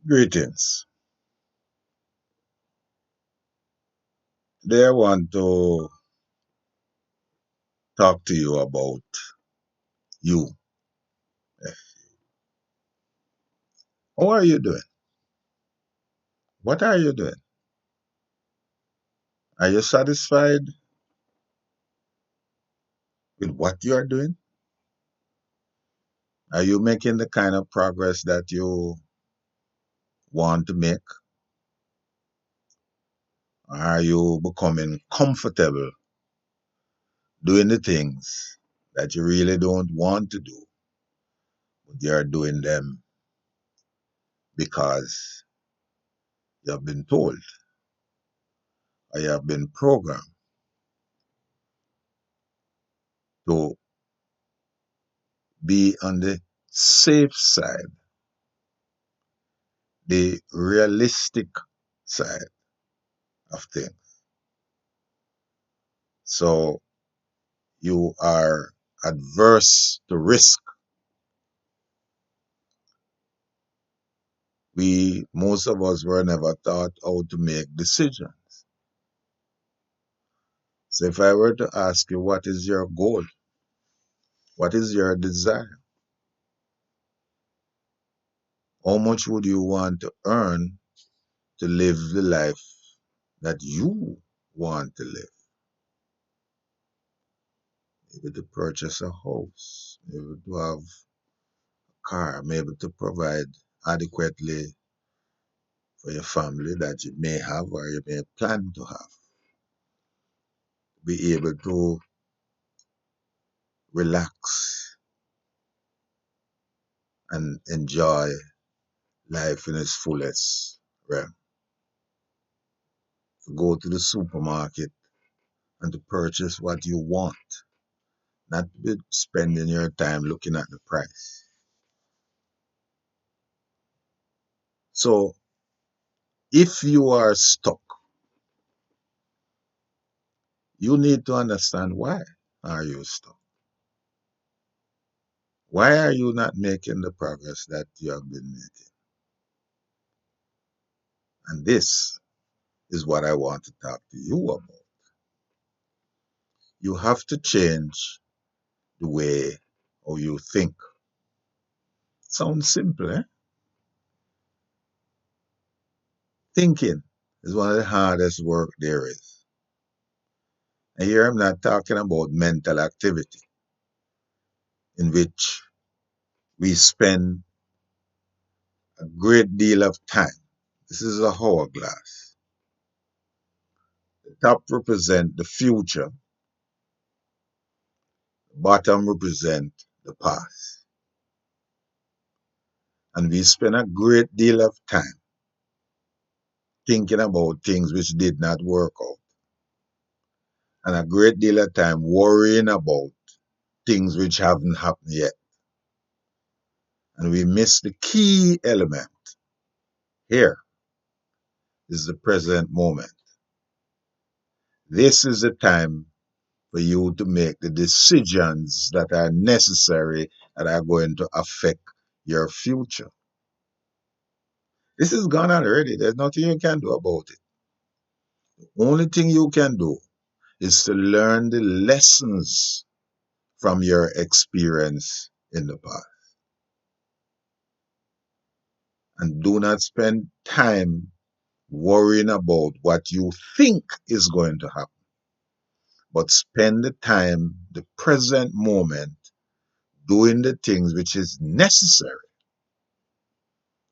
Greetings. Today I want to talk to you about you. How are you doing? What are you doing? Are you satisfied with what you are doing? Are you making the kind of progress that you want to make? Or are you becoming comfortable doing the things that you really don't want to do, but you're doing them because you have been told or you have been programmed to be on the safe side, the realistic side of things. So you are adverse to risk. Most of us were never taught how to make decisions. So if I were to ask you, what is your goal? What is your desire? How much would you want to earn to live the life that you want to live? Maybe to purchase a house, maybe to have a car, maybe to provide adequately for your family that you may have or you may plan to have. Be able to relax and enjoy life in its fullest realm. To go to the supermarket and to purchase what you want, not be spending your time looking at the price. So if you are stuck, you need to understand why are you stuck? Why are you not making the progress that you have been making? And this is what I want to talk to you about. You have to change the way how you think. Sounds simple, eh? Thinking is one of the hardest work there is. And here I'm not talking about mental activity in which we spend a great deal of time. This is a hourglass. The top represent the future, the bottom represent the past. And we spend a great deal of time thinking about things which did not work out, and a great deal of time worrying about things which haven't happened yet. And we miss the key element. Here is the present moment. This is the time for you to make the decisions that are necessary that are going to affect your future. This is gone already. There's nothing you can do about it. The only thing you can do is to learn the lessons from your experience in the past. And do not spend time worrying about what you think is going to happen, but spend the time, the present moment, doing the things which is necessary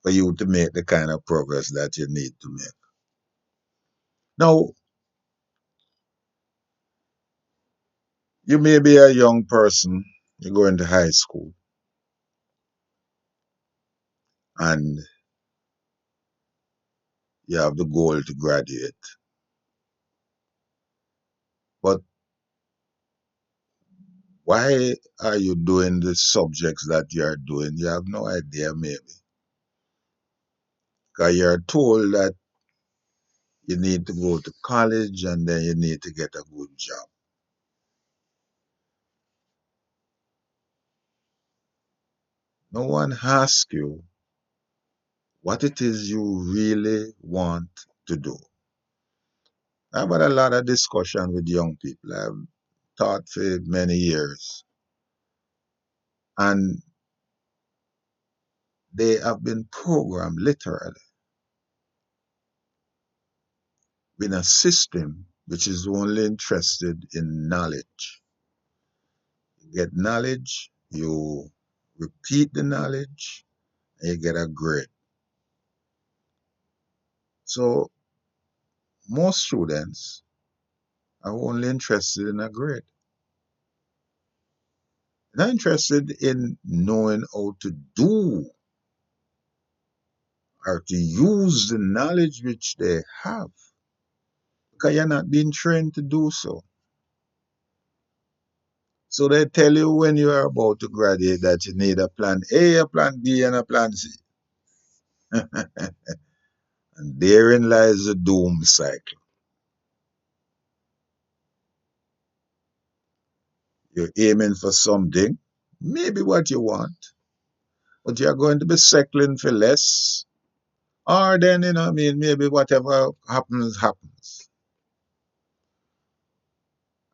for you to make the kind of progress that you need to make. Now, you may be a young person, you go into high school, and you have the goal to graduate. But why are you doing the subjects that you are doing? You have no idea, maybe. Because you're told that you need to go to college and then you need to get a good job. No one asks you what it is you really want to do. I've had a lot of discussion with young people. I've taught for many years, and they have been programmed literally in a system which is only interested in knowledge. You get knowledge, you repeat the knowledge, and you get a grade. So most students are only interested in a grade. They're not interested in knowing how to do or to use the knowledge which they have because you're not being trained to do so. So they tell you when you are about to graduate that you need a plan A, a plan B, and a plan C. And therein lies the doom cycle. You're aiming for something, maybe what you want, but you're going to be settling for less. Or then, I mean, maybe whatever happens, happens.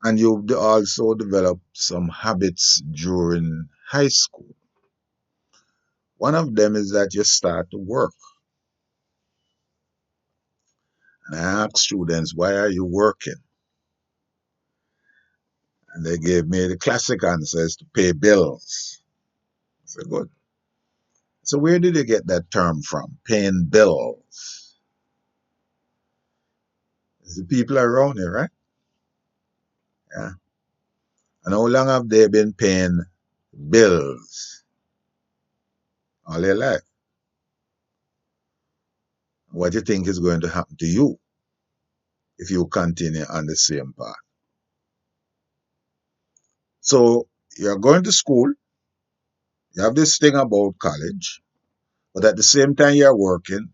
And you also develop some habits during high school. One of them is that you start to work. And I ask students, why are you working? And they gave me the classic answers to pay bills. I said, good. So where did you get that term from? Paying bills. It's the people around you, right? Yeah. And how long have they been paying bills? All their life. What do you think is going to happen to you if you continue on the same path? So you're going to school, you have this thing about college, but at the same time you're working.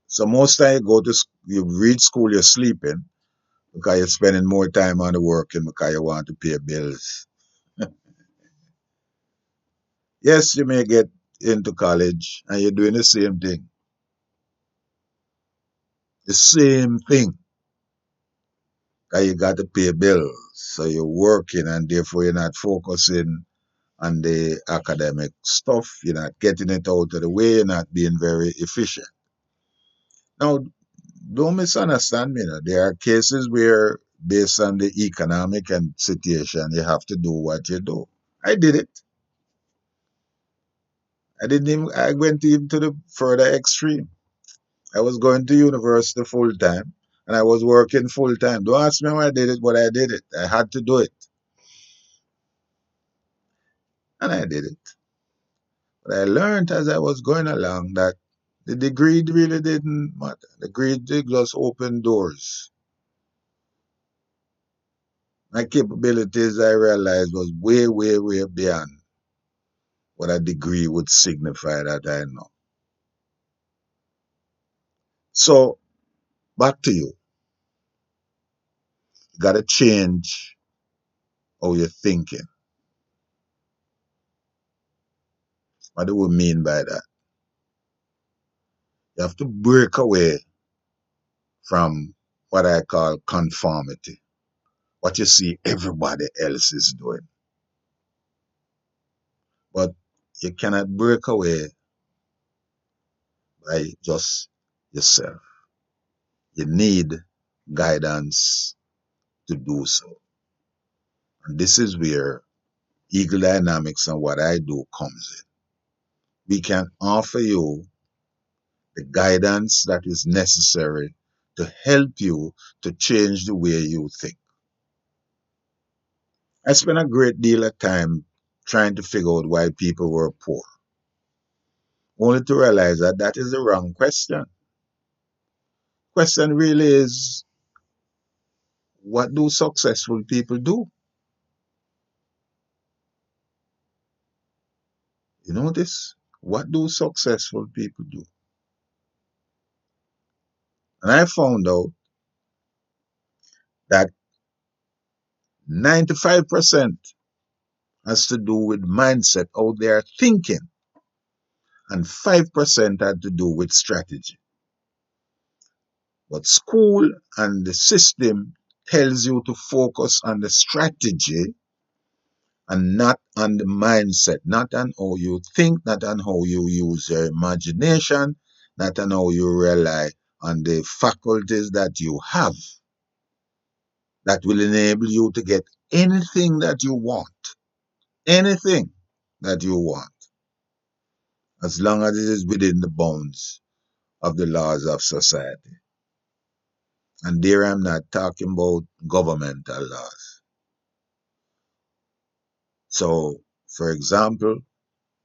So most time you go to you read school, you're sleeping because you're spending more time on the working because you want to pay bills. Yes, you may get into college and you're doing the same thing. The same thing. Because you got to pay bills. So you're working and therefore you're not focusing on the academic stuff. You're not getting it out of the way. You're not being very efficient. Now, don't misunderstand me. There are cases where, based on the economic and situation, you have to do what you do. I did it. I didn't even, I went even to the further extreme. I was going to university full time and I was working full time. Don't ask me how I did it, but I did it. I had to do it. And I did it. But I learned as I was going along that the degree really didn't matter. The degree did just open doors. My capabilities, I realized, was way, way, way beyond what a degree would signify that I know. So, back to you. You got to change how you're thinking. What do we mean by that? You have to break away from what I call conformity, what you see everybody else is doing. But you cannot break away by just yourself. You need guidance to do so. And this is where Eagle Dynamics and what I do comes in. We can offer you the guidance that is necessary to help you to change the way you think. I spent a great deal of time trying to figure out why people were poor, only to realize that that is the wrong question. Question really is, what do successful people do? You know this? What do successful people do? And I found out that 95% has to do with mindset, how they are thinking. and 5% had to do with strategy. But school and the system tells you to focus on the strategy and not on the mindset, not on how you think, not on how you use your imagination, not on how you rely on the faculties that you have that will enable you to get anything that you want, anything that you want, as long as it is within the bounds of the laws of society. And there I'm not talking about governmental laws. So, for example,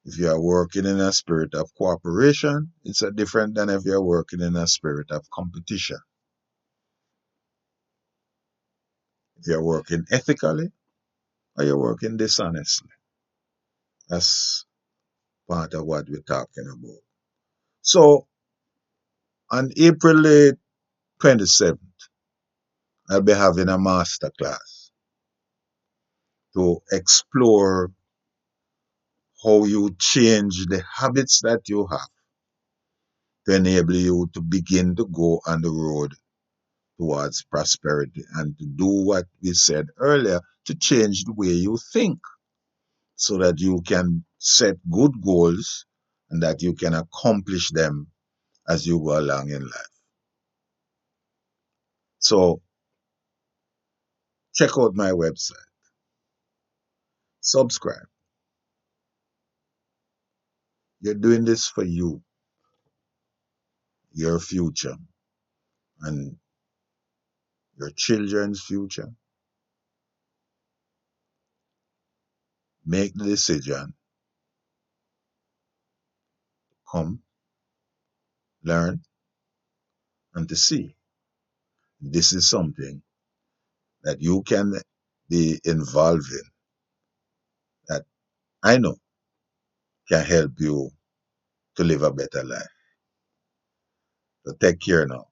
if you are working in a spirit of cooperation, it's a different than if you're working in a spirit of competition. If you're working ethically or you're working dishonestly. That's part of what we're talking about. So on April 27th, I'll be having a master class to explore how you change the habits that you have to enable you to begin to go on the road towards prosperity and to do what we said earlier, to change the way you think so that you can set good goals and that you can accomplish them as you go along in life. So check out my website, subscribe. You're doing this for you, your future, and your children's future. Make the decision, come, learn, and to see. This is something that you can be involved in that I know can help you to live a better life. So take care now.